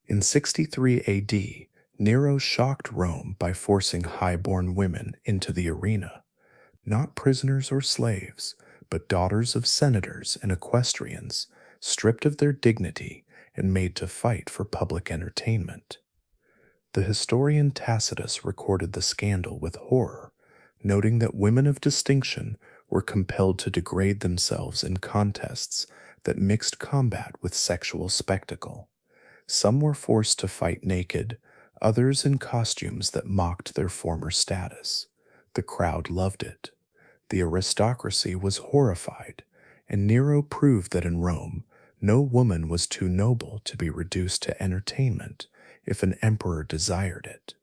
In 63 AD, Nero shocked Rome by forcing highborn women into the arena, not prisoners or slaves, but daughters of senators and equestrians, stripped of their dignity and made to fight for public entertainment. The historian Tacitus recorded the scandal with horror, noting that women of distinction were compelled to degrade themselves in contests that mixed combat with sexual spectacle. Some were forced to fight naked, others in costumes that mocked their former status. The crowd loved it. The aristocracy was horrified, and Nero proved that in Rome, no woman was too noble to be reduced to entertainment if an emperor desired it.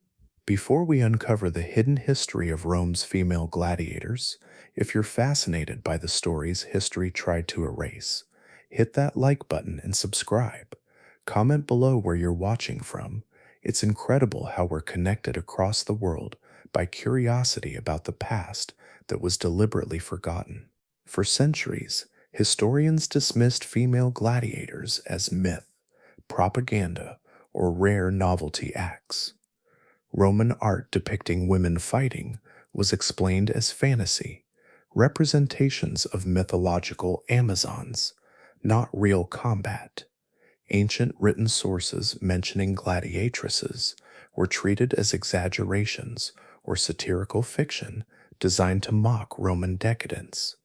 Before we uncover the hidden history of Rome's female gladiators, if you're fascinated by the stories history tried to erase, hit that like button and subscribe. Comment below where you're watching from. It's incredible how we're connected across the world by curiosity about the past that was deliberately forgotten. For centuries, historians dismissed female gladiators as myth, propaganda, or rare novelty acts. Roman art depicting women fighting was explained as fantasy, representations of mythological Amazons, not real combat. Ancient written sources mentioning gladiatresses were treated as exaggerations or satirical fiction designed to mock Roman decadence.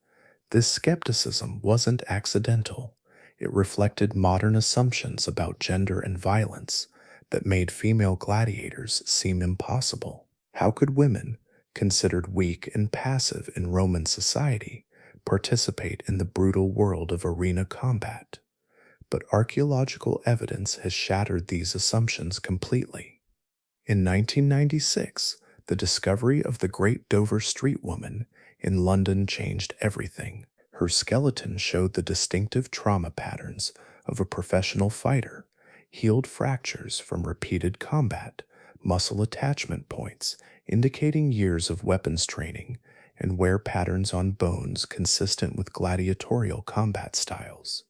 This skepticism wasn't accidental. It reflected modern assumptions about gender and violence that made female gladiators seem impossible. How could women, considered weak and passive in Roman society, participate in the brutal world of arena combat? But archaeological evidence has shattered these assumptions completely. In 1996, the discovery of the Great Dover Street Woman in London changed everything. Her skeleton showed the distinctive trauma patterns of a professional fighter, healed fractures from repeated combat, muscle attachment points indicating years of weapons training, and wear patterns on bones consistent with gladiatorial combat styles.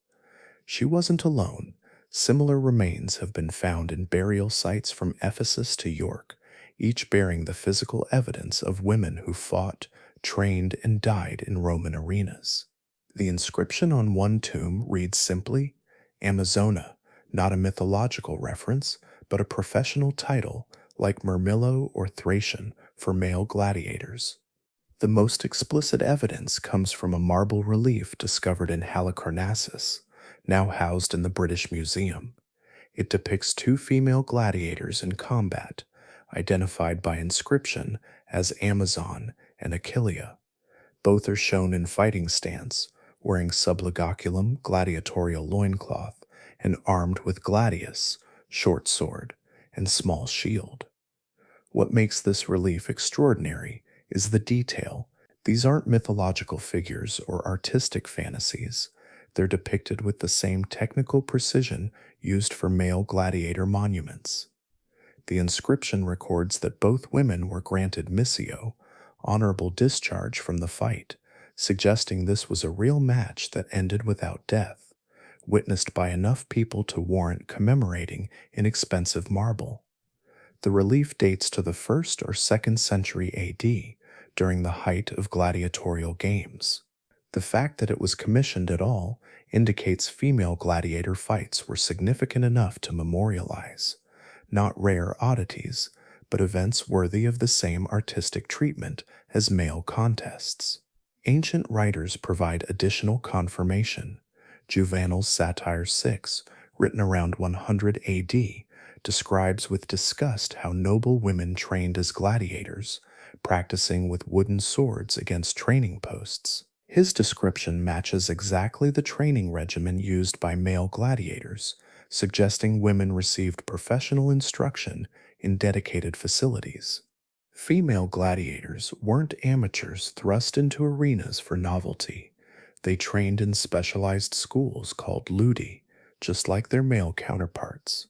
She wasn't alone. Similar remains have been found in burial sites from Ephesus to York, each bearing the physical evidence of women who fought, trained, and died in Roman arenas. The inscription on one tomb reads simply, Amazona, not a mythological reference, but a professional title like Murmillo or Thracian for male gladiators. The most explicit evidence comes from a marble relief discovered in Halicarnassus, now housed in the British Museum. It depicts two female gladiators in combat, identified by inscription as Amazon and Achillea. Both are shown in fighting stance, wearing subligulum gladiatorial loincloth and armed with gladius, short sword, and small shield. What makes this relief extraordinary is the detail. These aren't mythological figures or artistic fantasies. They're depicted with the same technical precision used for male gladiator monuments. The inscription records that both women were granted Missio, honorable discharge from the fight, suggesting this was a real match that ended without death, witnessed by enough people to warrant commemorating in expensive marble. The relief dates to the 1st or 2nd century AD, during the height of gladiatorial games. The fact that it was commissioned at all indicates female gladiator fights were significant enough to memorialize, not rare oddities, but events worthy of the same artistic treatment as male contests. Ancient writers provide additional confirmation. Juvenal's Satire 6, written around 100 AD, describes with disgust how noble women trained as gladiators, practicing with wooden swords against training posts. His description matches exactly the training regimen used by male gladiators, suggesting women received professional instruction in dedicated facilities. Female gladiators weren't amateurs thrust into arenas for novelty. They trained in specialized schools called ludi, just like their male counterparts.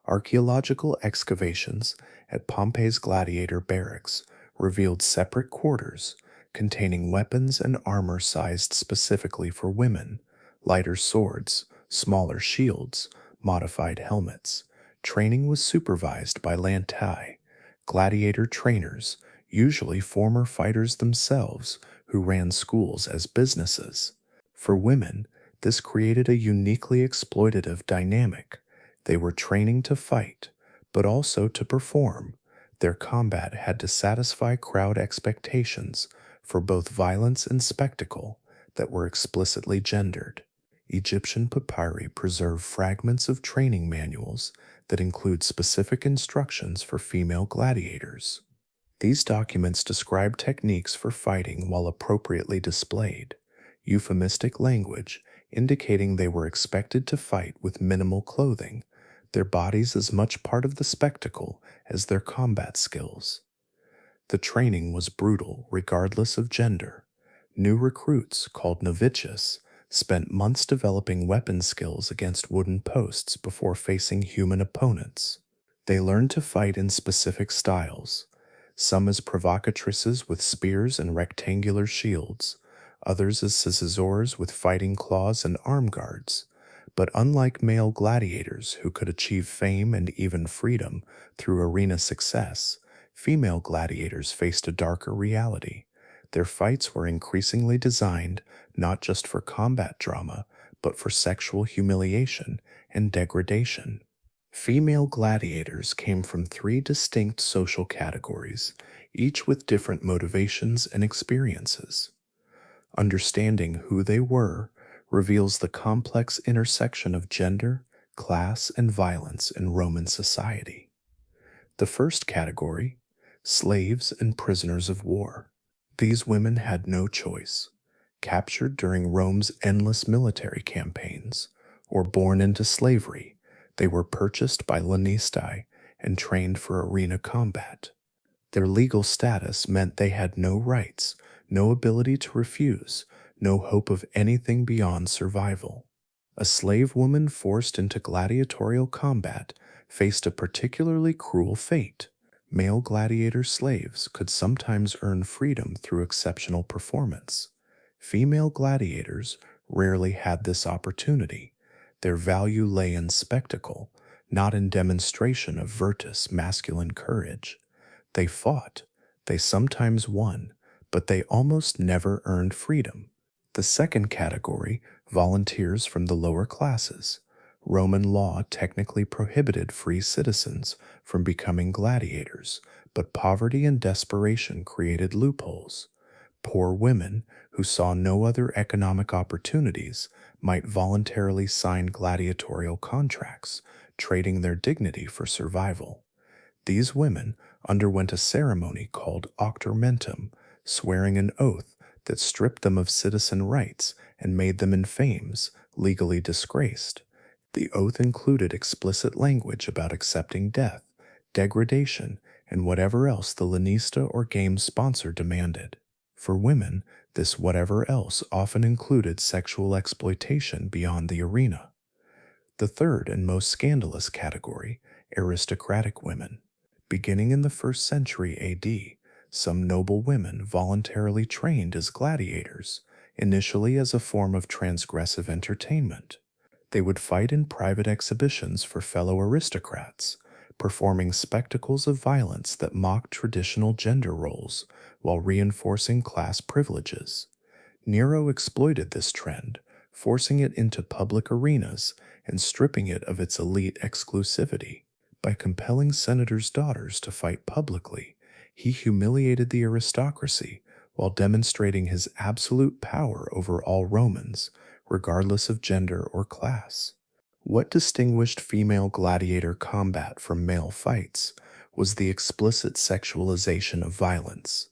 Archaeological excavations at Pompey's gladiator barracks revealed separate quarters containing weapons and armor sized specifically for women, lighter swords, smaller shields, modified helmets, Training was supervised by lantai, gladiator trainers, usually former fighters themselves, who ran schools as businesses. For women, this created a uniquely exploitative dynamic. They were training to fight, but also to perform. Their combat had to satisfy crowd expectations for both violence and spectacle that were explicitly gendered. Egyptian papyri preserve fragments of training manuals that include specific instructions for female gladiators. These documents describe techniques for fighting while appropriately displayed, euphemistic language indicating they were expected to fight with minimal clothing, their bodies as much part of the spectacle as their combat skills. The training was brutal regardless of gender. New recruits, called novitiates, spent months developing weapon skills against wooden posts before facing human opponents. They learned to fight in specific styles, some as provocatrices with spears and rectangular shields, others as scissors with fighting claws and arm guards. But unlike male gladiators who could achieve fame and even freedom through arena success, female gladiators faced a darker reality. Their fights were increasingly designed not just for combat drama, but for sexual humiliation and degradation. Female gladiators came from three distinct social categories, each with different motivations and experiences. Understanding who they were reveals the complex intersection of gender, class, and violence in Roman society. The first category, slaves and prisoners of war. These women had no choice. Captured during Rome's endless military campaigns, or born into slavery, they were purchased by lanistae and trained for arena combat. Their legal status meant they had no rights, no ability to refuse, no hope of anything beyond survival. A slave woman forced into gladiatorial combat faced a particularly cruel fate. Male gladiator slaves could sometimes earn freedom through exceptional performance. Female gladiators rarely had this opportunity. Their value lay in spectacle, not in demonstration of virtus masculine courage. They fought, they sometimes won, but they almost never earned freedom. The second category, volunteers from the lower classes. Roman law technically prohibited free citizens from becoming gladiators, but poverty and desperation created loopholes. Poor women, who saw no other economic opportunities, might voluntarily sign gladiatorial contracts, trading their dignity for survival. These women underwent a ceremony called octormentum, swearing an oath that stripped them of citizen rights and made them infames, legally disgraced. The oath included explicit language about accepting death, degradation, and whatever else the lanista or game sponsor demanded. For women, this whatever else often included sexual exploitation beyond the arena. The third and most scandalous category, aristocratic women. Beginning in the 1st century AD, some noble women voluntarily trained as gladiators, initially as a form of transgressive entertainment. They would fight in private exhibitions for fellow aristocrats, performing spectacles of violence that mocked traditional gender roles while reinforcing class privileges. Nero exploited this trend, forcing it into public arenas and stripping it of its elite exclusivity. By compelling senators' daughters to fight publicly, he humiliated the aristocracy while demonstrating his absolute power over all Romans, regardless of gender or class. What distinguished female gladiator combat from male fights was the explicit sexualization of violence.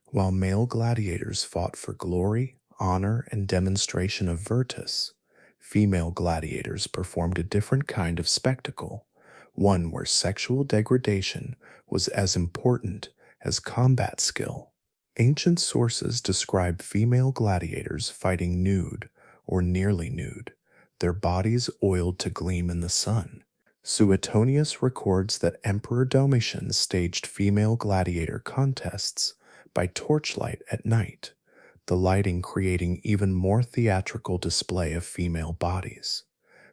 While male gladiators fought for glory, honor, and demonstration of virtus, female gladiators performed a different kind of spectacle, one where sexual degradation was as important as combat skill. Ancient sources describe female gladiators fighting nude or nearly nude, their bodies oiled to gleam in the sun. Suetonius records that Emperor Domitian staged female gladiator contests by torchlight at night, the lighting creating even more theatrical display of female bodies.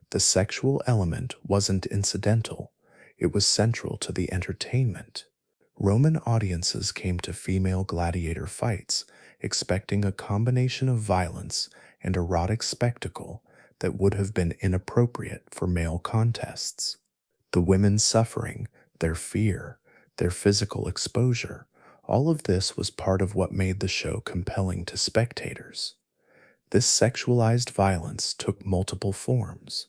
The sexual element wasn't incidental, It was central to the entertainment. Roman audiences came to female gladiator fights expecting a combination of violence and erotic spectacle that would have been inappropriate for male contests. The women's suffering, their fear, their physical exposure, all of this was part of what made the show compelling to spectators. This sexualized violence took multiple forms.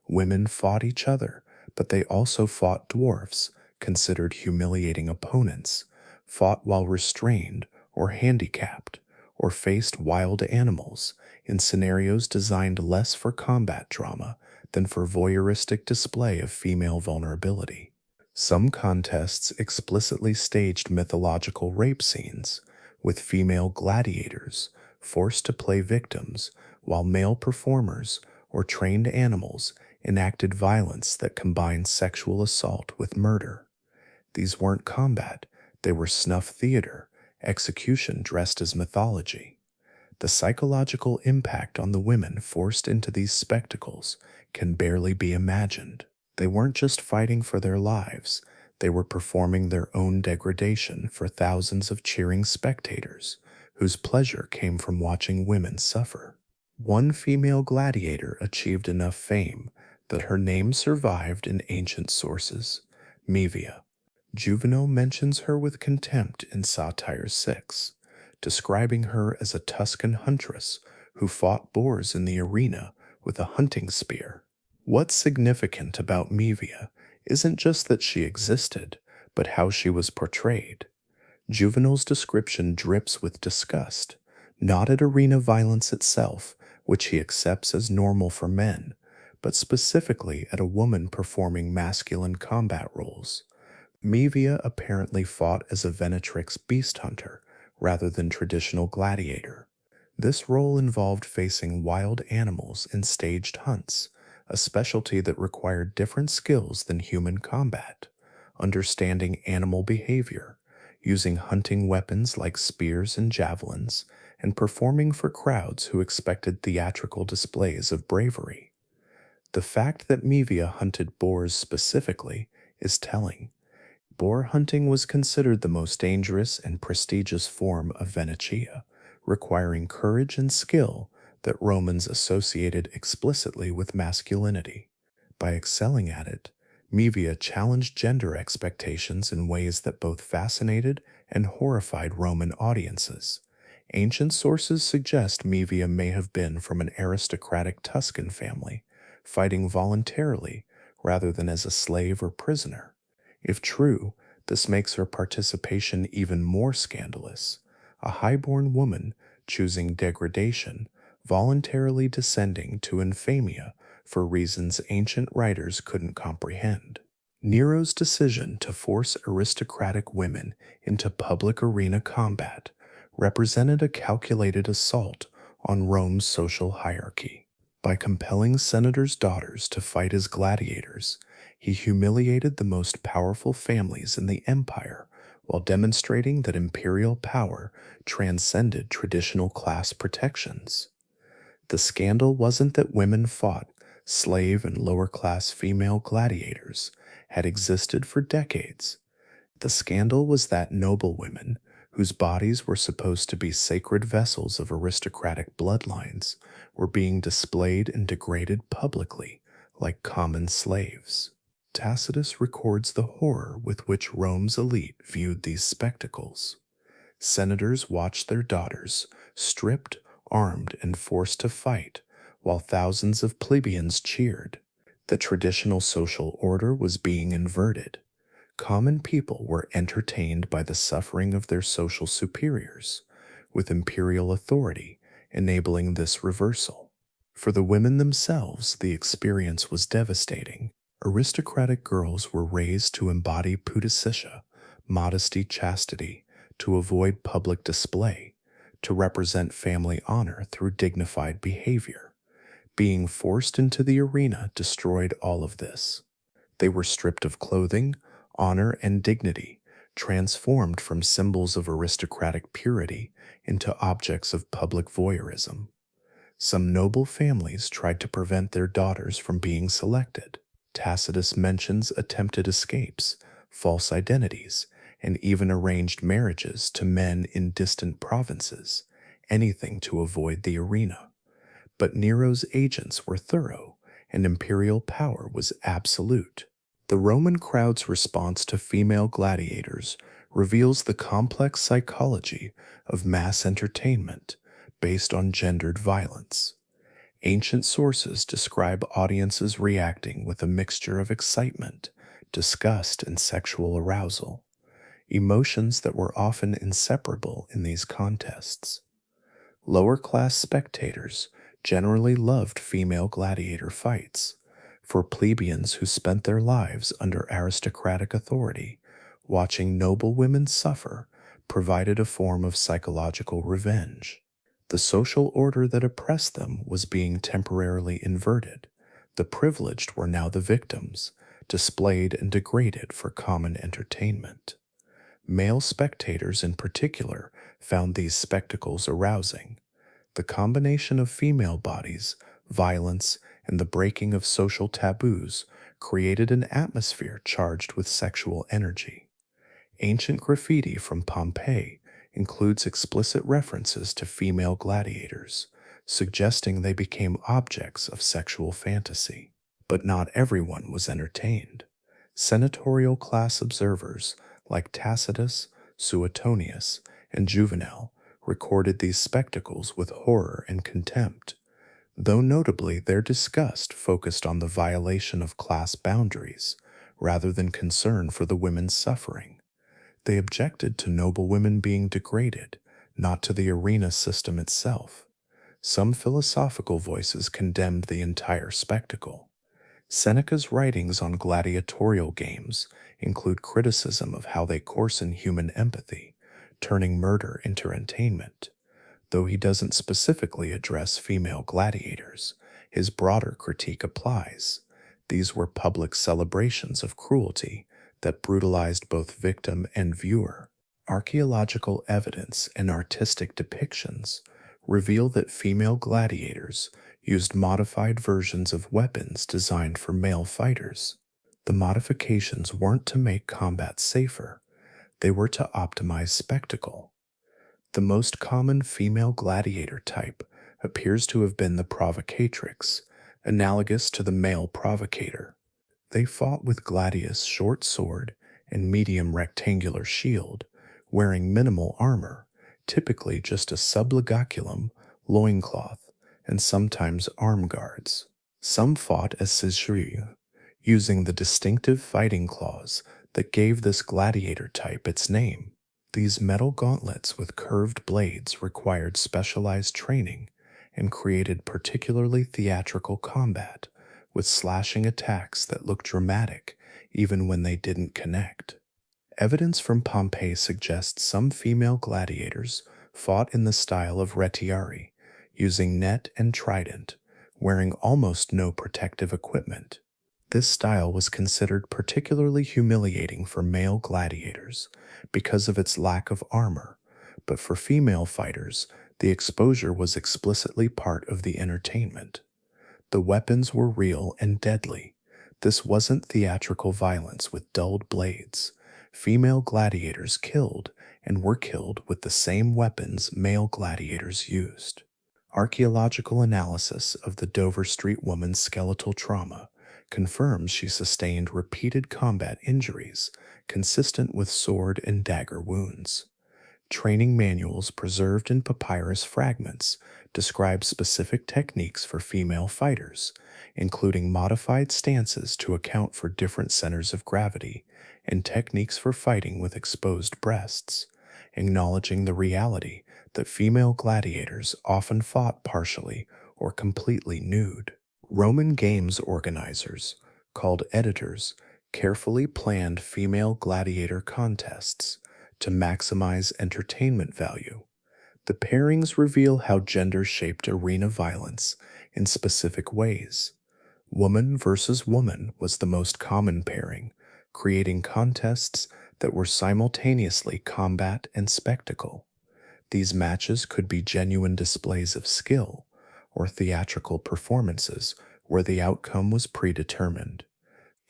Women fought each other, but they also fought dwarfs, considered humiliating opponents, fought while restrained or handicapped, or faced wild animals in scenarios designed less for combat drama than for voyeuristic display of female vulnerability. Some contests explicitly staged mythological rape scenes, with female gladiators forced to play victims while male performers or trained animals enacted violence that combined sexual assault with murder. These weren't combat, they were snuff theater, execution dressed as mythology. The psychological impact on the women forced into these spectacles can barely be imagined. They weren't just fighting for their lives, they were performing their own degradation for thousands of cheering spectators whose pleasure came from watching women suffer. One female gladiator achieved enough fame that her name survived in ancient sources, Mevia. Juvenal mentions her with contempt in Satire 6, describing her as a Tuscan huntress who fought boars in the arena with a hunting spear. What's significant about Mevia isn't just that she existed, but how she was portrayed. Juvenal's description drips with disgust, not at arena violence itself, which he accepts as normal for men, but specifically at a woman performing masculine combat roles. Mevia apparently fought as a Venatrix beast hunter rather than traditional gladiator. This role involved facing wild animals in staged hunts, a specialty that required different skills than human combat, understanding animal behavior, using hunting weapons like spears and javelins, and performing for crowds who expected theatrical displays of bravery. The fact that Mevia hunted boars specifically is telling. Boar hunting was considered the most dangerous and prestigious form of Venetia, requiring courage and skill that Romans associated explicitly with masculinity. By excelling at it, Mevia challenged gender expectations in ways that both fascinated and horrified Roman audiences. Ancient sources suggest Mevia may have been from an aristocratic Tuscan family, fighting voluntarily rather than as a slave or prisoner. If true, this makes her participation even more scandalous. A highborn woman choosing degradation, voluntarily descending to infamia for reasons ancient writers couldn't comprehend. Nero's decision to force aristocratic women into public arena combat represented a calculated assault on Rome's social hierarchy. By compelling senators' daughters to fight as gladiators, he humiliated the most powerful families in the empire while demonstrating that imperial power transcended traditional class protections. The scandal wasn't that women fought, slave and lower class female gladiators had existed for decades. The scandal was that noble women, whose bodies were supposed to be sacred vessels of aristocratic bloodlines, were being displayed and degraded publicly like common slaves. Tacitus records the horror with which Rome's elite viewed these spectacles. Senators watched their daughters, stripped, armed, and forced to fight, while thousands of plebeians cheered. The traditional social order was being inverted. Common people were entertained by the suffering of their social superiors, with imperial authority enabling this reversal. For the women themselves, the experience was devastating. Aristocratic girls were raised to embody pudicitia, modesty, chastity, to avoid public display, to represent family honor through dignified behavior. Being forced into the arena destroyed all of this. They were stripped of clothing, honor, and dignity, transformed from symbols of aristocratic purity into objects of public voyeurism. Some noble families tried to prevent their daughters from being selected. Tacitus mentions attempted escapes, false identities, and even arranged marriages to men in distant provinces, anything to avoid the arena. But Nero's agents were thorough, and imperial power was absolute. The Roman crowd's response to female gladiators reveals the complex psychology of mass entertainment based on gendered violence. Ancient sources describe audiences reacting with a mixture of excitement, disgust, and sexual arousal, emotions that were often inseparable in these contests. Lower class spectators generally loved female gladiator fights. For plebeians who spent their lives under aristocratic authority, watching noble women suffer provided a form of psychological revenge. The social order that oppressed them was being temporarily inverted. The privileged were now the victims, displayed and degraded for common entertainment. Male spectators in particular found these spectacles arousing. The combination of female bodies, violence, and the breaking of social taboos created an atmosphere charged with sexual energy. Ancient graffiti from Pompeii includes explicit references to female gladiators, suggesting they became objects of sexual fantasy. But not everyone was entertained. Senatorial class observers like Tacitus, Suetonius, and Juvenal recorded these spectacles with horror and contempt, though notably their disgust focused on the violation of class boundaries rather than concern for the women's suffering. They objected to noble women being degraded, not to the arena system itself. Some philosophical voices condemned the entire spectacle. Seneca's writings on gladiatorial games include criticism of how they coarsen human empathy, turning murder into entertainment. Though he doesn't specifically address female gladiators, his broader critique applies. These were public celebrations of cruelty that brutalized both victim and viewer. Archaeological evidence and artistic depictions reveal that female gladiators used modified versions of weapons designed for male fighters. The modifications weren't to make combat safer, they were to optimize spectacle. The most common female gladiator type appears to have been the provocatrix, analogous to the male provocator. They fought with gladius short sword and medium rectangular shield, wearing minimal armor, typically just a sublegaculum, loincloth, and sometimes arm guards. Some fought as ciseaux, using the distinctive fighting claws that gave this gladiator type its name. These metal gauntlets with curved blades required specialized training and created particularly theatrical combat, with slashing attacks that looked dramatic even when they didn't connect. Evidence from Pompeii suggests some female gladiators fought in the style of retiari, using net and trident, wearing almost no protective equipment. This style was considered particularly humiliating for male gladiators because of its lack of armor, but for female fighters, the exposure was explicitly part of the entertainment. The weapons were real and deadly. This wasn't theatrical violence with dulled blades. Female gladiators killed and were killed with the same weapons male gladiators used. Archaeological analysis of the Dover Street woman's skeletal trauma confirms she sustained repeated combat injuries consistent with sword and dagger wounds. Training manuals preserved in papyrus fragments describe specific techniques for female fighters, including modified stances to account for different centers of gravity and techniques for fighting with exposed breasts, acknowledging the reality that female gladiators often fought partially or completely nude. Roman games organizers, called editors, carefully planned female gladiator contests to maximize entertainment value. The pairings reveal how gender shaped arena violence in specific ways. Woman versus woman was the most common pairing, creating contests that were simultaneously combat and spectacle. These matches could be genuine displays of skill or theatrical performances where the outcome was predetermined.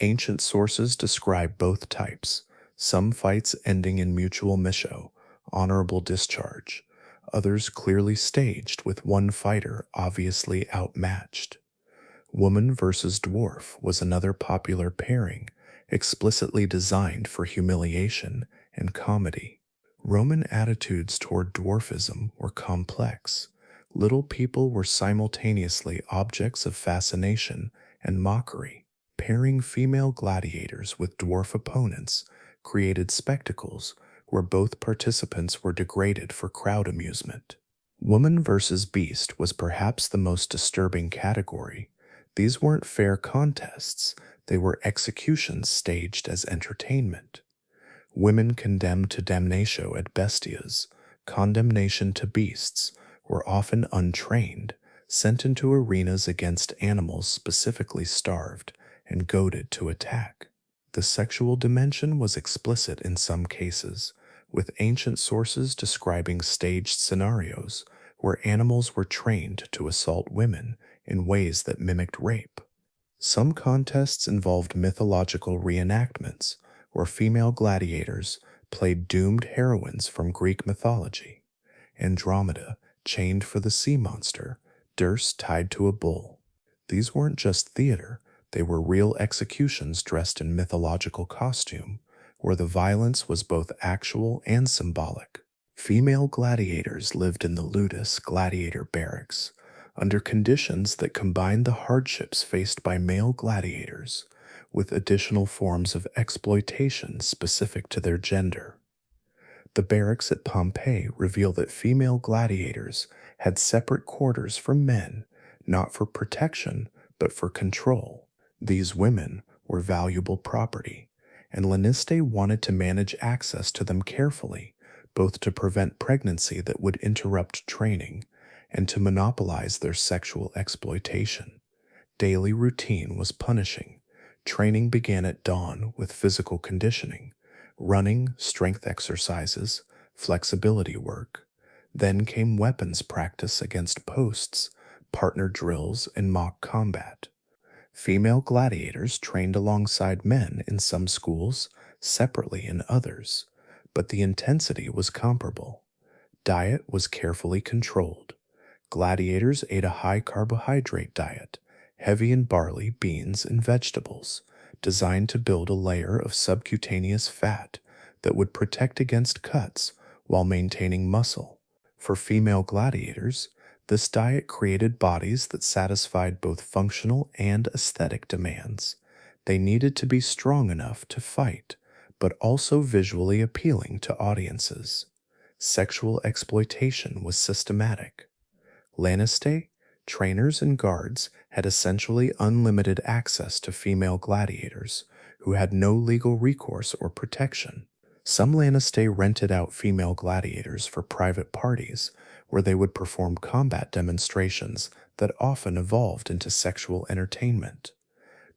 Ancient sources describe both types, some fights ending in mutual missio, honorable discharge, others clearly staged with one fighter obviously outmatched. Woman versus dwarf was another popular pairing, explicitly designed for humiliation and comedy. Roman attitudes toward dwarfism were complex. Little people were simultaneously objects of fascination and mockery. Pairing female gladiators with dwarf opponents created spectacles where both participants were degraded for crowd amusement. Woman versus beast was perhaps the most disturbing category. These weren't fair contests, they were executions staged as entertainment. Women condemned to damnatio ad bestias, condemnation to beasts, were often untrained, sent into arenas against animals specifically starved, and goaded to attack. The sexual dimension was explicit in some cases, with ancient sources describing staged scenarios where animals were trained to assault women in ways that mimicked rape. Some contests involved mythological reenactments, where female gladiators played doomed heroines from Greek mythology. Andromeda chained for the sea monster, Dirce tied to a bull. These weren't just theater, they were real executions dressed in mythological costume, where the violence was both actual and symbolic. Female gladiators lived in the ludus gladiator barracks, under conditions that combined the hardships faced by male gladiators with additional forms of exploitation specific to their gender. The barracks at Pompeii reveal that female gladiators had separate quarters from men, not for protection, but for control. These women were valuable property, and Laniste wanted to manage access to them carefully, both to prevent pregnancy that would interrupt training and to monopolize their sexual exploitation. Daily routine was punishing. Training began at dawn with physical conditioning, running, strength exercises, flexibility work. Then came weapons practice against posts, partner drills, and mock combat. Female gladiators trained alongside men in some schools, separately in others, but the intensity was comparable. Diet was carefully controlled. Gladiators ate a high carbohydrate diet, heavy in barley, beans, and vegetables, designed to build a layer of subcutaneous fat that would protect against cuts while maintaining muscle. For female gladiators, this diet created bodies that satisfied both functional and aesthetic demands. They needed to be strong enough to fight, but also visually appealing to audiences. Sexual exploitation was systematic. Laniste, trainers, and guards had essentially unlimited access to female gladiators who had no legal recourse or protection. Some Laniste rented out female gladiators for private parties where they would perform combat demonstrations that often evolved into sexual entertainment.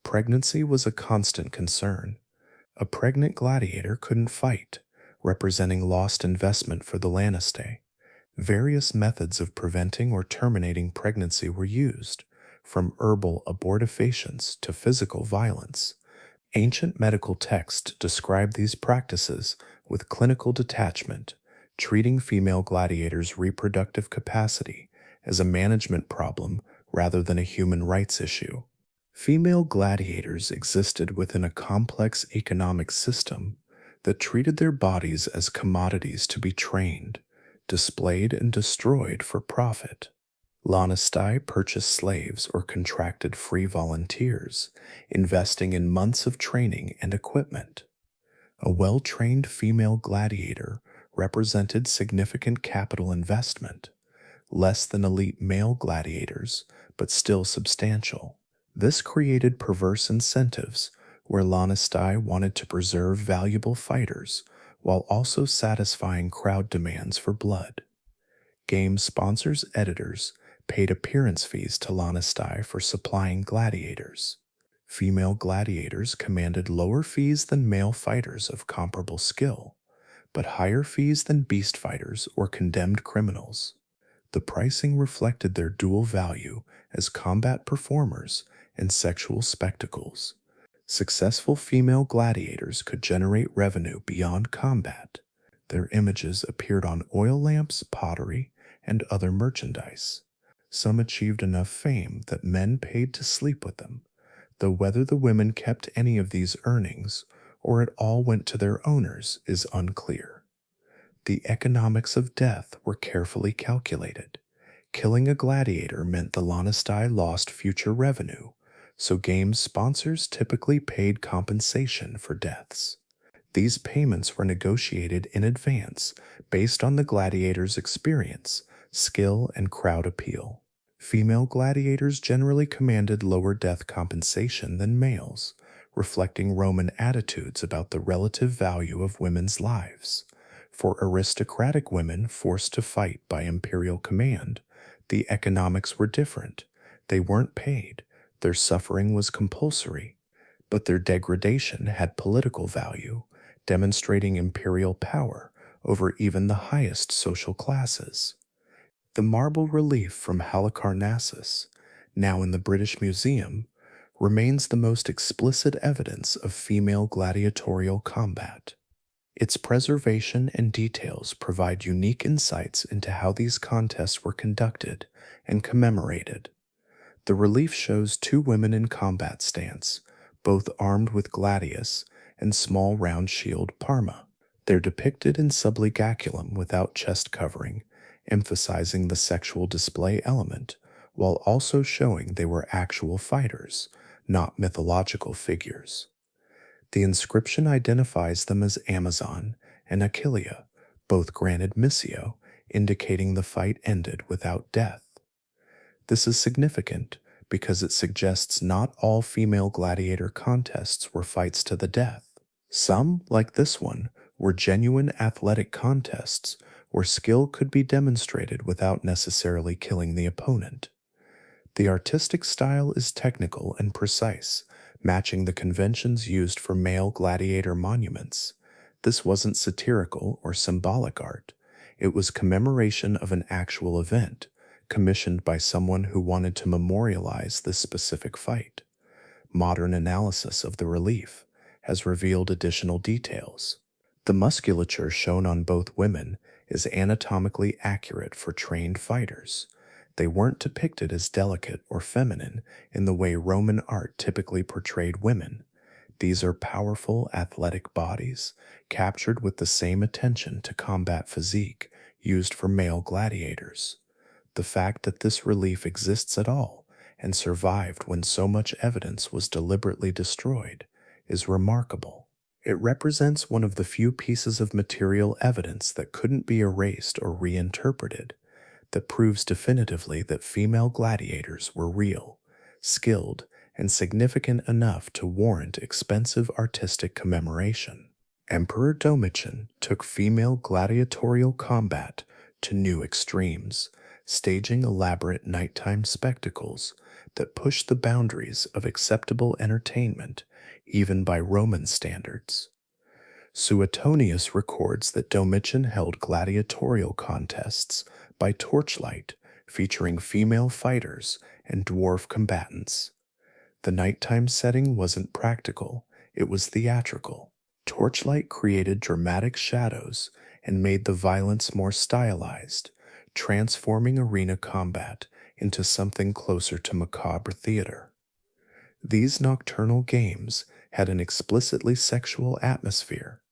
Pregnancy was a constant concern. A pregnant gladiator couldn't fight, representing lost investment for the Laniste. Various methods of preventing or terminating pregnancy were used, from herbal abortifacients to physical violence. Ancient medical texts describe these practices with clinical detachment, treating female gladiators' reproductive capacity as a management problem rather than a human rights issue. Female gladiators existed within a complex economic system that treated their bodies as commodities to be trained, displayed, and destroyed for profit. Laniste purchased slaves or contracted free volunteers, investing in months of training and equipment. A well-trained female gladiator represented significant capital investment, less than elite male gladiators, but still substantial. This created perverse incentives where Laniste wanted to preserve valuable fighters while also satisfying crowd demands for blood. Game sponsors' editors paid appearance fees to Laniste for supplying gladiators. Female gladiators commanded lower fees than male fighters of comparable skill, but higher fees than beast fighters or condemned criminals. The pricing reflected their dual value as combat performers and sexual spectacles. Successful female gladiators could generate revenue beyond combat. Their images appeared on oil lamps, pottery, and other merchandise. Some achieved enough fame that men paid to sleep with them, though whether the women kept any of these earnings or it all went to their owners is unclear. The economics of death were carefully calculated. Killing a gladiator meant the Lonistai lost future revenue, so games sponsors typically paid compensation for deaths. These payments were negotiated in advance based on the gladiator's experience, skill, and crowd appeal. Female gladiators generally commanded lower death compensation than males, reflecting Roman attitudes about the relative value of women's lives. For aristocratic women forced to fight by imperial command, the economics were different. They weren't paid, their suffering was compulsory, but their degradation had political value, demonstrating imperial power over even the highest social classes. The marble relief from Halicarnassus, now in the British Museum, remains the most explicit evidence of female gladiatorial combat. Its preservation and details provide unique insights into how these contests were conducted and commemorated. The relief shows two women in combat stance, both armed with gladius and small round shield parma. They're depicted in sublegaculum without chest covering, emphasizing the sexual display element, while also showing they were actual fighters, not mythological figures. The inscription identifies them as Amazon and Achillea, both granted Missio, indicating the fight ended without death. This is significant because it suggests not all female gladiator contests were fights to the death. Some, like this one, were genuine athletic contests where skill could be demonstrated without necessarily killing the opponent. The artistic style is technical and precise, matching the conventions used for male gladiator monuments. This wasn't satirical or symbolic art. It was commemoration of an actual event, commissioned by someone who wanted to memorialize this specific fight. Modern analysis of the relief has revealed additional details. The musculature shown on both women is anatomically accurate for trained fighters. They weren't depicted as delicate or feminine in the way Roman art typically portrayed women. These are powerful, athletic bodies, captured with the same attention to combat physique used for male gladiators. The fact that this relief exists at all and survived when so much evidence was deliberately destroyed is remarkable. It represents one of the few pieces of material evidence that couldn't be erased or reinterpreted, that proves definitively that female gladiators were real, skilled, and significant enough to warrant expensive artistic commemoration. Emperor Domitian took female gladiatorial combat to new extremes, staging elaborate nighttime spectacles that pushed the boundaries of acceptable entertainment even by Roman standards. Suetonius records that Domitian held gladiatorial contests by torchlight featuring female fighters and dwarf combatants. The nighttime setting wasn't practical, it was theatrical. Torchlight created dramatic shadows and made the violence more stylized, transforming arena combat into something closer to macabre theater. These nocturnal games had an explicitly sexual atmosphere.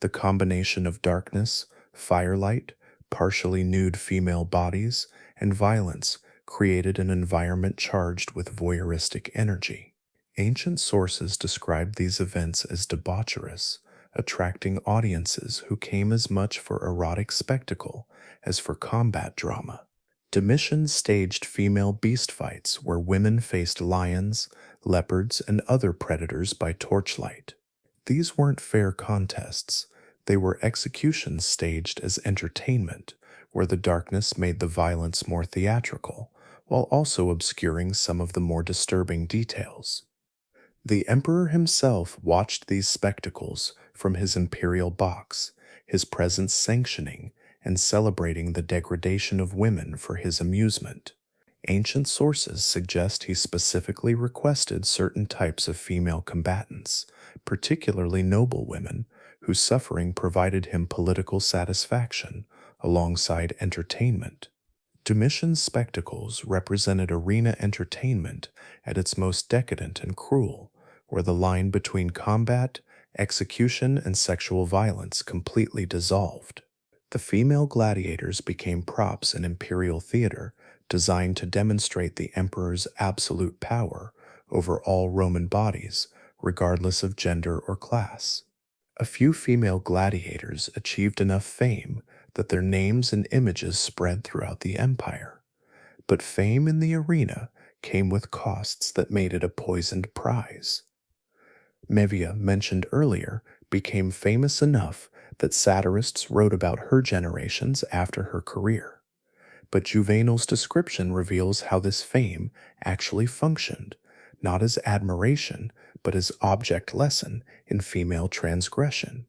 The combination of darkness, firelight, partially nude female bodies, and violence created an environment charged with voyeuristic energy. Ancient sources described these events as debaucherous, attracting audiences who came as much for erotic spectacle as for combat drama. Domitian staged female beast fights where women faced lions, leopards, and other predators by torchlight. These weren't fair contests. They were executions staged as entertainment, where the darkness made the violence more theatrical, while also obscuring some of the more disturbing details. The emperor himself watched these spectacles from his imperial box, his presence sanctioning and celebrating the degradation of women for his amusement. Ancient sources suggest he specifically requested certain types of female combatants, particularly noble women, whose suffering provided him political satisfaction alongside entertainment. Domitian's spectacles represented arena entertainment at its most decadent and cruel, where the line between combat, execution, and sexual violence completely dissolved. The female gladiators became props in imperial theater designed to demonstrate the emperor's absolute power over all Roman bodies, regardless of gender or class. A few female gladiators achieved enough fame that their names and images spread throughout the empire. But fame in the arena came with costs that made it a poisoned prize. Mevia, mentioned earlier, became famous enough that satirists wrote about her generations after her career. But Juvenal's description reveals how this fame actually functioned, not as admiration, but as object lesson in female transgression.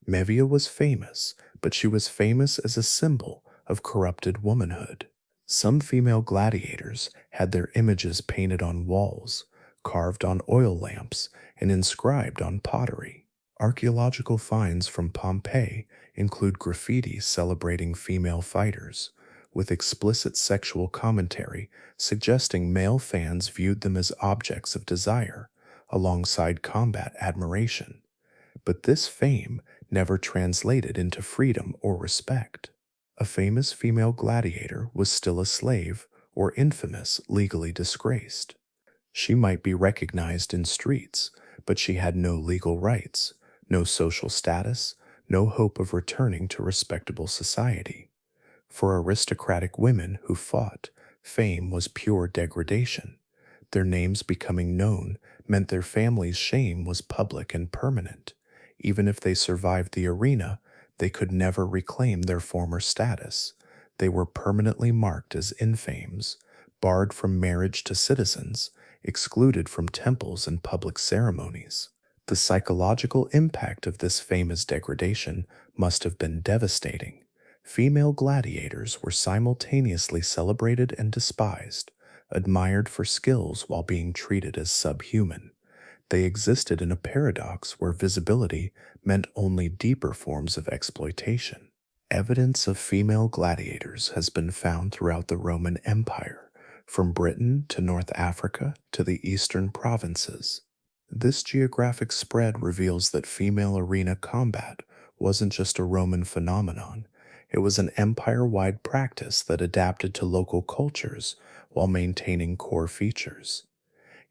Mevia was famous, but she was famous as a symbol of corrupted womanhood. Some female gladiators had their images painted on walls, carved on oil lamps, and inscribed on pottery. Archaeological finds from Pompeii include graffiti celebrating female fighters, with explicit sexual commentary suggesting male fans viewed them as objects of desire, alongside combat admiration. But this fame never translated into freedom or respect. A famous female gladiator was still a slave or infamous, legally disgraced. She might be recognized in streets, but she had no legal rights, no social status, no hope of returning to respectable society. For aristocratic women who fought, fame was pure degradation. Their names becoming known meant their families' shame was public and permanent. Even if they survived the arena, they could never reclaim their former status. They were permanently marked as infames, barred from marriage to citizens, excluded from temples and public ceremonies. The psychological impact of this famous degradation must have been devastating. Female gladiators were simultaneously celebrated and despised, admired for skills while being treated as subhuman. They existed in a paradox where visibility meant only deeper forms of exploitation. Evidence of female gladiators has been found throughout the Roman Empire, from Britain to North Africa to the eastern provinces. This geographic spread reveals that female arena combat wasn't just a Roman phenomenon. It was an empire-wide practice that adapted to local cultures while maintaining core features.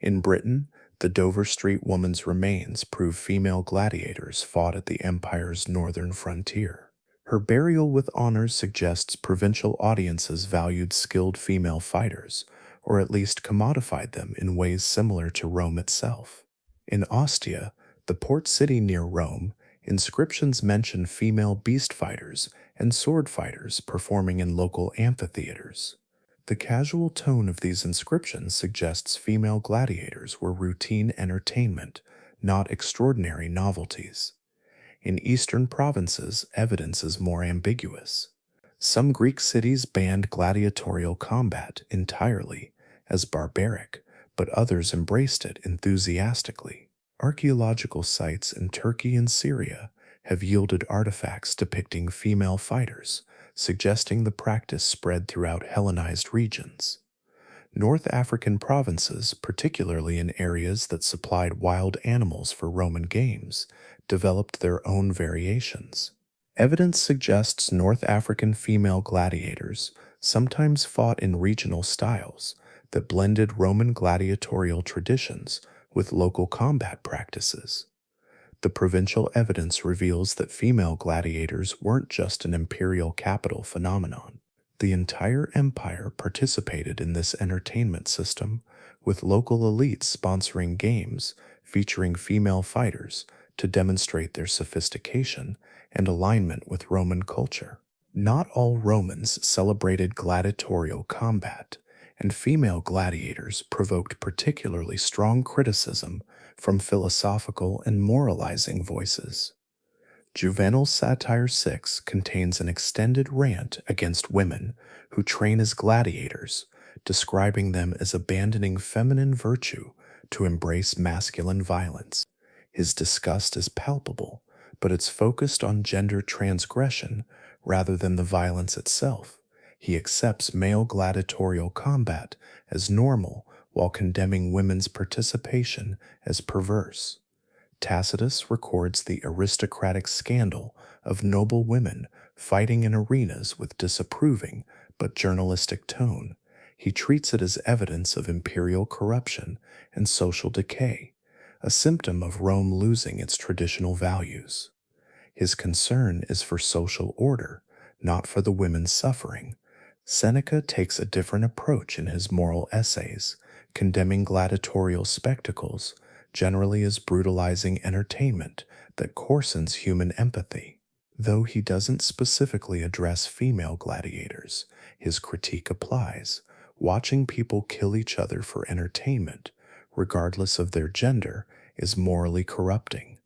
In Britain, the Dover Street woman's remains prove female gladiators fought at the empire's northern frontier. Her burial with honors suggests provincial audiences valued skilled female fighters, or at least commodified them in ways similar to Rome itself. In Ostia, the port city near Rome, inscriptions mention female beast fighters and sword fighters performing in local amphitheaters. The casual tone of these inscriptions suggests female gladiators were routine entertainment, not extraordinary novelties. In eastern provinces, evidence is more ambiguous. Some Greek cities banned gladiatorial combat entirely as barbaric, but others embraced it enthusiastically. Archaeological sites in Turkey and Syria have yielded artifacts depicting female fighters, suggesting the practice spread throughout Hellenized regions. North African provinces, particularly in areas that supplied wild animals for Roman games, developed their own variations. Evidence suggests North African female gladiators sometimes fought in regional styles that blended Roman gladiatorial traditions with local combat practices. The provincial evidence reveals that female gladiators weren't just an imperial capital phenomenon. The entire empire participated in this entertainment system, with local elites sponsoring games featuring female fighters to demonstrate their sophistication and alignment with Roman culture. Not all Romans celebrated gladiatorial combat, and female gladiators provoked particularly strong criticism from philosophical and moralizing voices. Juvenal's Satire 6 contains an extended rant against women who train as gladiators, describing them as abandoning feminine virtue to embrace masculine violence. His disgust is palpable, but it's focused on gender transgression rather than the violence itself. He accepts male gladiatorial combat as normal while condemning women's participation as perverse. Tacitus records the aristocratic scandal of noble women fighting in arenas with disapproving but journalistic tone. He treats it as evidence of imperial corruption and social decay, a symptom of Rome losing its traditional values. His concern is for social order, not for the women's suffering. Seneca takes a different approach in his moral essays, condemning gladiatorial spectacles generally as brutalizing entertainment that coarsens human empathy. Though he doesn't specifically address female gladiators, his critique applies. Watching people kill each other for entertainment, regardless of their gender, is morally corrupting.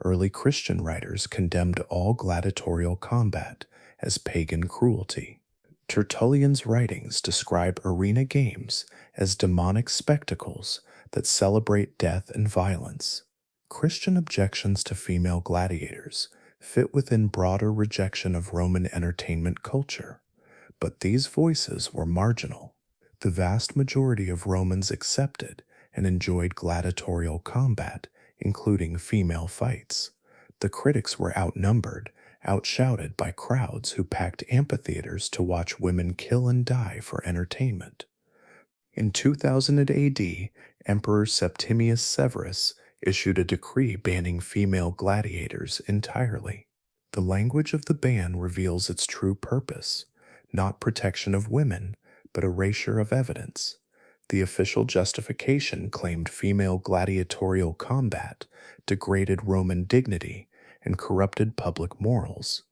Early Christian writers condemned all gladiatorial combat as pagan cruelty. Tertullian's writings describe arena games as demonic spectacles that celebrate death and violence. Christian objections to female gladiators fit within broader rejection of Roman entertainment culture, but these voices were marginal. The vast majority of Romans accepted and enjoyed gladiatorial combat, including female fights. The critics were outnumbered, outshouted by crowds who packed amphitheaters to watch women kill and die for entertainment. In 2000 AD, Emperor Septimius Severus issued a decree banning female gladiators entirely. The language of the ban reveals its true purpose, not protection of women, but erasure of evidence. The official justification claimed female gladiatorial combat degraded Roman dignity and corrupted public morals.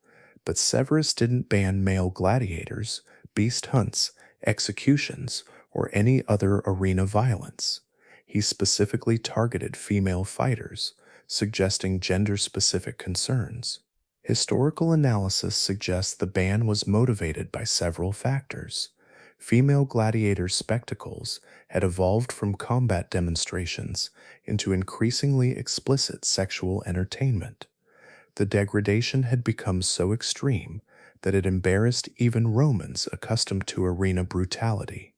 But Severus didn't ban male gladiators, beast hunts, executions, or any other arena violence. He specifically targeted female fighters, suggesting gender-specific concerns. Historical analysis suggests the ban was motivated by several factors. Female gladiator spectacles had evolved from combat demonstrations into increasingly explicit sexual entertainment. The degradation had become so extreme that it embarrassed even Romans accustomed to arena brutality.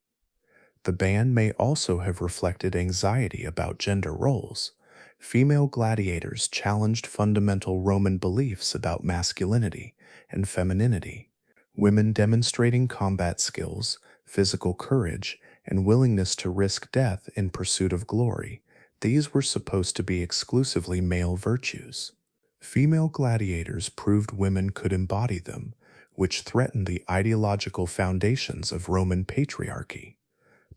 The ban may also have reflected anxiety about gender roles. Female gladiators challenged fundamental Roman beliefs about masculinity and femininity. Women demonstrating combat skills, physical courage, and willingness to risk death in pursuit of glory, these were supposed to be exclusively male virtues. Female gladiators proved women could embody them, which threatened the ideological foundations of Roman patriarchy.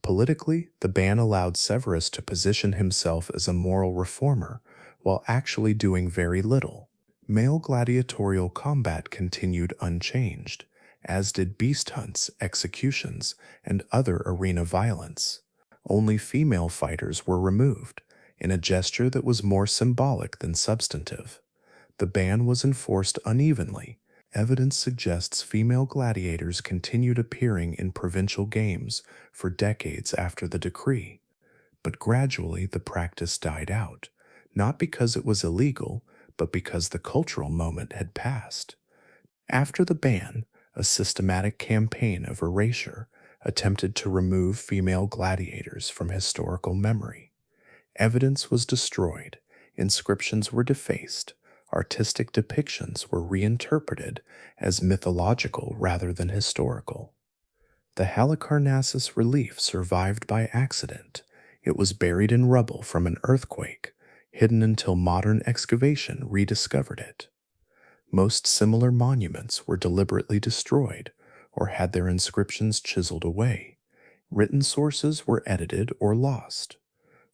Politically, the ban allowed Severus to position himself as a moral reformer while actually doing very little. Male gladiatorial combat continued unchanged, as did beast hunts, executions, and other arena violence. Only female fighters were removed, in a gesture that was more symbolic than substantive. The ban was enforced unevenly. Evidence suggests female gladiators continued appearing in provincial games for decades after the decree, but gradually the practice died out, not because it was illegal, but because the cultural moment had passed. After the ban, a systematic campaign of erasure attempted to remove female gladiators from historical memory. Evidence was destroyed, inscriptions were defaced, artistic depictions were reinterpreted as mythological rather than historical. The Halicarnassus relief survived by accident. It was buried in rubble from an earthquake, hidden until modern excavation rediscovered it. Most similar monuments were deliberately destroyed or had their inscriptions chiseled away. Written sources were edited or lost.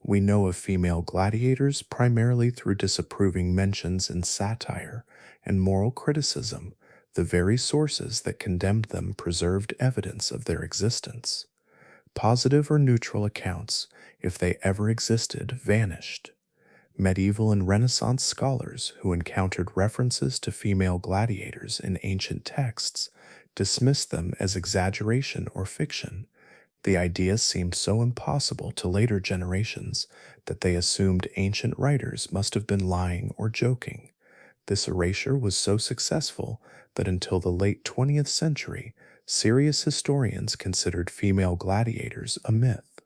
We know of female gladiators primarily through disapproving mentions in satire and moral criticism. The very sources that condemned them preserved evidence of their existence. Positive or neutral accounts, if they ever existed, vanished. Medieval and Renaissance scholars who encountered references to female gladiators in ancient texts dismissed them as exaggeration or fiction. The idea seemed so impossible to later generations that they assumed ancient writers must have been lying or joking. This erasure was so successful that until the late 20th century, serious historians considered female gladiators a myth.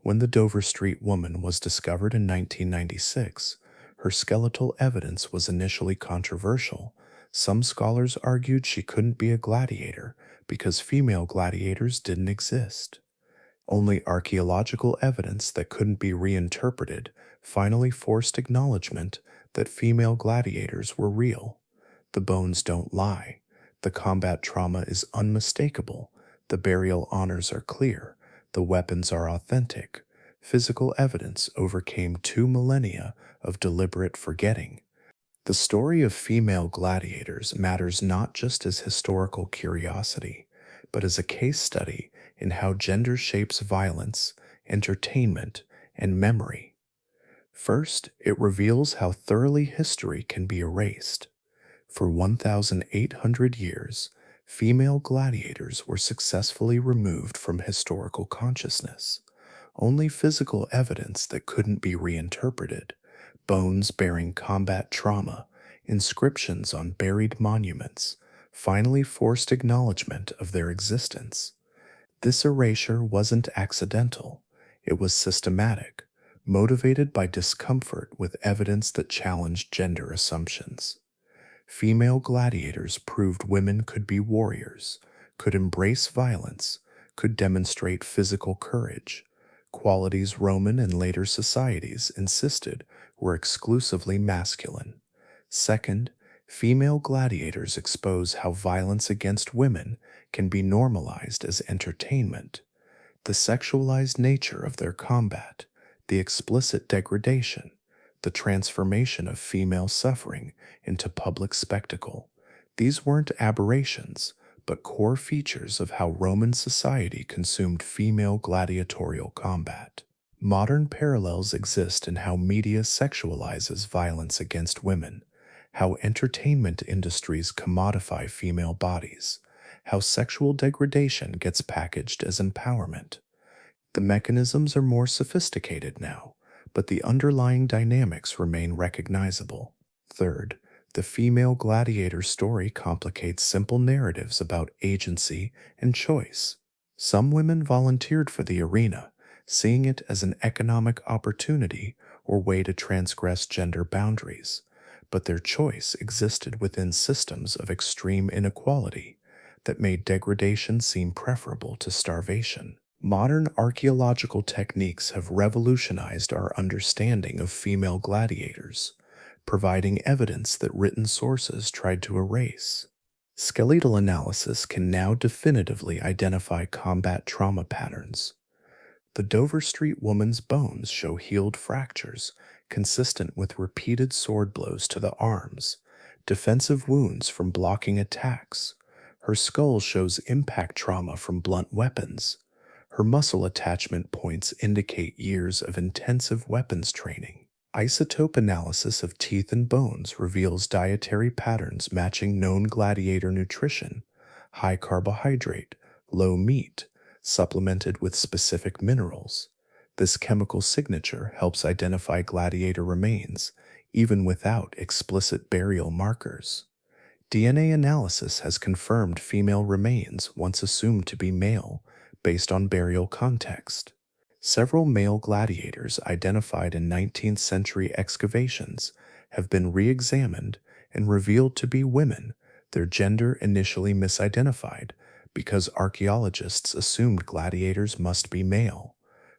When the Dover Street woman was discovered in 1996, her skeletal evidence was initially controversial. Some scholars argued she couldn't be a gladiator because female gladiators didn't exist. Only archaeological evidence that couldn't be reinterpreted finally forced acknowledgement that female gladiators were real. The bones don't lie. The combat trauma is unmistakable. The burial honors are clear. The weapons are authentic. Physical evidence overcame 2 millennia of deliberate forgetting. The story of female gladiators matters not just as historical curiosity, but as a case study in how gender shapes violence, entertainment, and memory. First, it reveals how thoroughly history can be erased. For 1,800 years, female gladiators were successfully removed from historical consciousness. Only physical evidence that couldn't be reinterpreted, bones bearing combat trauma, inscriptions on buried monuments, finally forced acknowledgement of their existence. This erasure wasn't accidental, it was systematic, motivated by discomfort with evidence that challenged gender assumptions. Female gladiators proved women could be warriors, could embrace violence, could demonstrate physical courage, qualities Roman and later societies insisted were exclusively masculine. Second, female gladiators expose how violence against women can be normalized as entertainment. The sexualized nature of their combat, the explicit degradation, the transformation of female suffering into public spectacle. These weren't aberrations, but core features of how Roman society consumed female gladiatorial combat. Modern parallels exist in how media sexualizes violence against women, how entertainment industries commodify female bodies, how sexual degradation gets packaged as empowerment. The mechanisms are more sophisticated now, but the underlying dynamics remain recognizable. Third, the female gladiator story complicates simple narratives about agency and choice. Some women volunteered for the arena, seeing it as an economic opportunity or way to transgress gender boundaries, but their choice existed within systems of extreme inequality that made degradation seem preferable to starvation. Modern archaeological techniques have revolutionized our understanding of female gladiators, providing evidence that written sources tried to erase. Skeletal analysis can now definitively identify combat trauma patterns. The Dover Street woman's bones show healed fractures consistent with repeated sword blows to the arms, defensive wounds from blocking attacks. Her skull shows impact trauma from blunt weapons. Her muscle attachment points indicate years of intensive weapons training. Isotope analysis of teeth and bones reveals dietary patterns matching known gladiator nutrition: high carbohydrate, low meat, supplemented with specific minerals. This chemical signature helps identify gladiator remains, even without explicit burial markers. DNA analysis has confirmed female remains once assumed to be male, based on burial context. Several male gladiators identified in 19th century excavations have been re-examined and revealed to be women, their gender initially misidentified because archaeologists assumed gladiators must be male.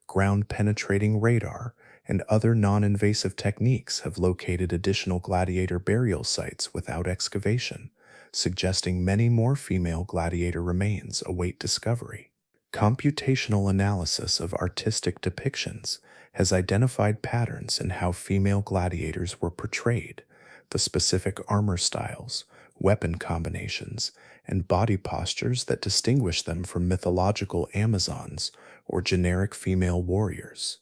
Ground-penetrating radar and other non-invasive techniques have located additional gladiator burial sites without excavation, suggesting many more female gladiator remains await discovery. Computational analysis of artistic depictions has identified patterns in how female gladiators were portrayed, the specific armor styles, weapon combinations, and body postures that distinguish them from mythological Amazons or generic female warriors.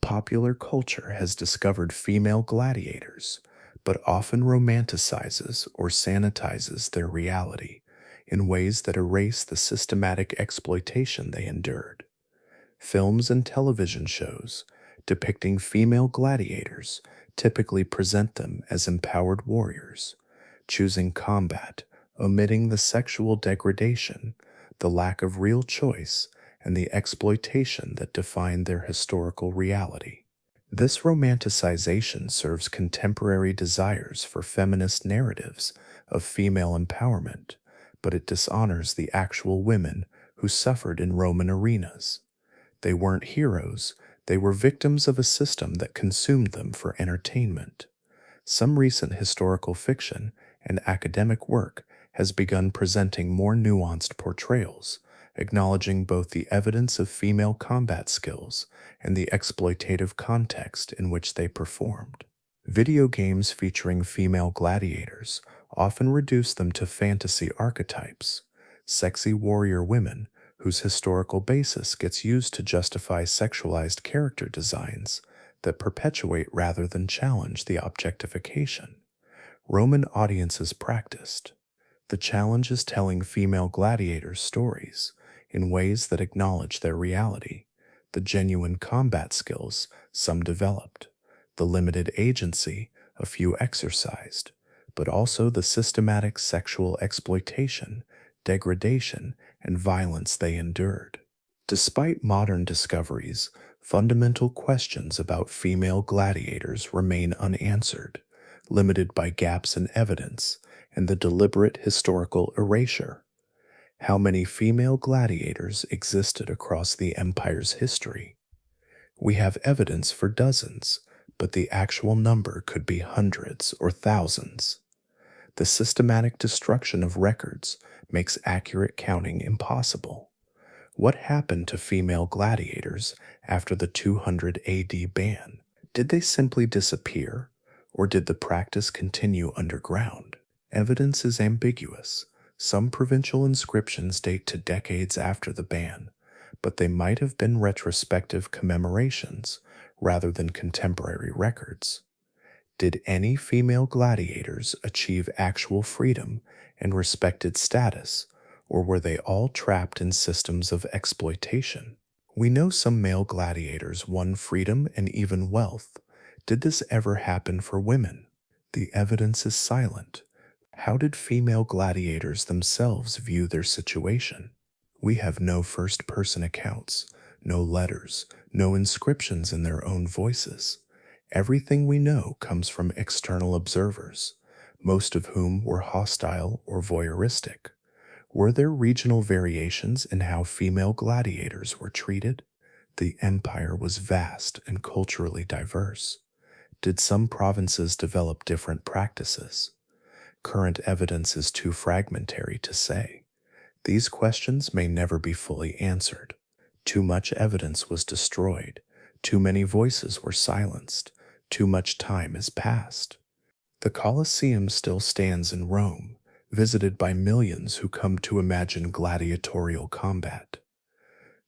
Popular culture has discovered female gladiators, but often romanticizes or sanitizes their reality in ways that erase the systematic exploitation they endured. Films and television shows depicting female gladiators typically present them as empowered warriors, choosing combat, omitting the sexual degradation, the lack of real choice, and the exploitation that defined their historical reality. This romanticization serves contemporary desires for feminist narratives of female empowerment, but it dishonors the actual women who suffered in Roman arenas. They weren't heroes, they were victims of a system that consumed them for entertainment. Some recent historical fiction and academic work has begun presenting more nuanced portrayals, acknowledging both the evidence of female combat skills and the exploitative context in which they performed. Video games featuring female gladiators often reduce them to fantasy archetypes, sexy warrior women whose historical basis gets used to justify sexualized character designs that perpetuate rather than challenge the objectification Roman audiences practiced. The challenge is telling female gladiators' stories in ways that acknowledge their reality, the genuine combat skills some developed, the limited agency a few exercised, but also the systematic sexual exploitation, degradation, and violence they endured. Despite modern discoveries, fundamental questions about female gladiators remain unanswered, limited by gaps in evidence and the deliberate historical erasure. How many female gladiators existed across the empire's history? We have evidence for dozens, but the actual number could be hundreds or thousands. The systematic destruction of records makes accurate counting impossible. What happened to female gladiators after the 200 AD ban? Did they simply disappear, or did the practice continue underground? Evidence is ambiguous. Some provincial inscriptions date to decades after the ban, but they might have been retrospective commemorations rather than contemporary records. Did any female gladiators achieve actual freedom and respected status, or were they all trapped in systems of exploitation? We know some male gladiators won freedom and even wealth. Did this ever happen for women? The evidence is silent. How did female gladiators themselves view their situation? We have no first-person accounts, no letters, no inscriptions in their own voices. Everything we know comes from external observers, most of whom were hostile or voyeuristic. Were there regional variations in how female gladiators were treated? The empire was vast and culturally diverse. Did some provinces develop different practices? Current evidence is too fragmentary to say. These questions may never be fully answered. Too much evidence was destroyed. Too many voices were silenced. Too much time has passed. The Colosseum still stands in Rome, visited by millions who come to imagine gladiatorial combat.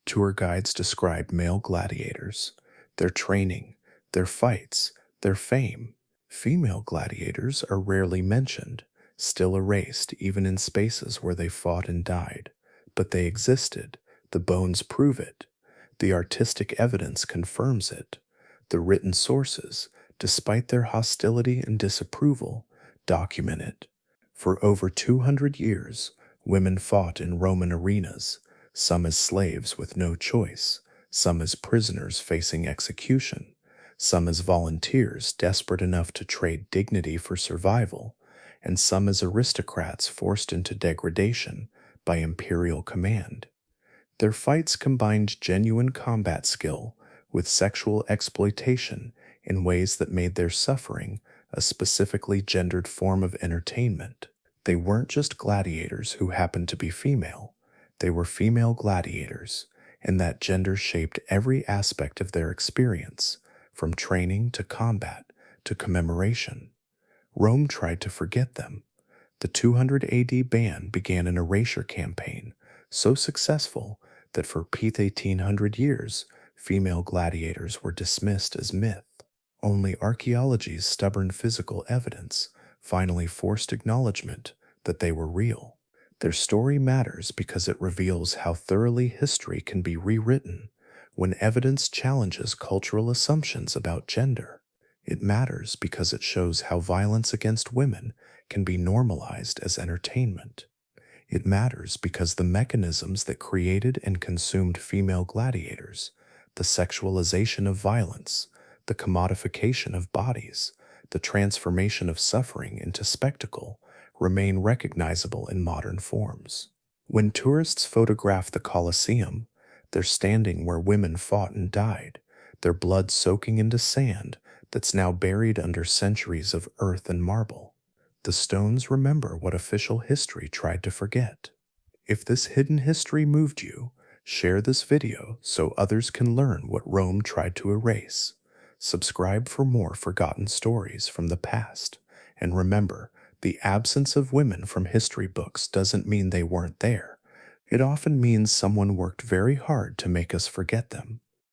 Tour guides describe male gladiators, their training, their fights, their fame. Female gladiators are rarely mentioned, still erased even in spaces where they fought and died. But they existed. The bones prove it. The artistic evidence confirms it. The written sources, despite their hostility and disapproval, document it. For over 200 years, women fought in Roman arenas, some as slaves with no choice, some as prisoners facing execution, some as volunteers desperate enough to trade dignity for survival, and some as aristocrats forced into degradation by imperial command. Their fights combined genuine combat skill with sexual exploitation in ways that made their suffering a specifically gendered form of entertainment. They weren't just gladiators who happened to be female, they were female gladiators, and that gender shaped every aspect of their experience, from training to combat to commemoration. Rome tried to forget them. The 200 AD ban began an erasure campaign so successful that for 1800 years, female gladiators were dismissed as myth. Only archaeology's stubborn physical evidence finally forced acknowledgement that they were real. Their story matters because it reveals how thoroughly history can be rewritten When evidence challenges cultural assumptions about gender, it matters because it shows how violence against women can be normalized as entertainment. It matters because the mechanisms that created and consumed female gladiators, the sexualization of violence, the commodification of bodies, the transformation of suffering into spectacle, remain recognizable in modern forms. When tourists photograph the Colosseum, they're standing where women fought and died, their blood soaking into sand that's now buried under centuries of earth and marble. The stones remember what official history tried to forget. If this hidden history moved you, share this video so others can learn what Rome tried to erase. Subscribe for more forgotten stories from the past. And remember, the absence of women from history books doesn't mean they weren't there. It often means someone worked very hard to make us forget them.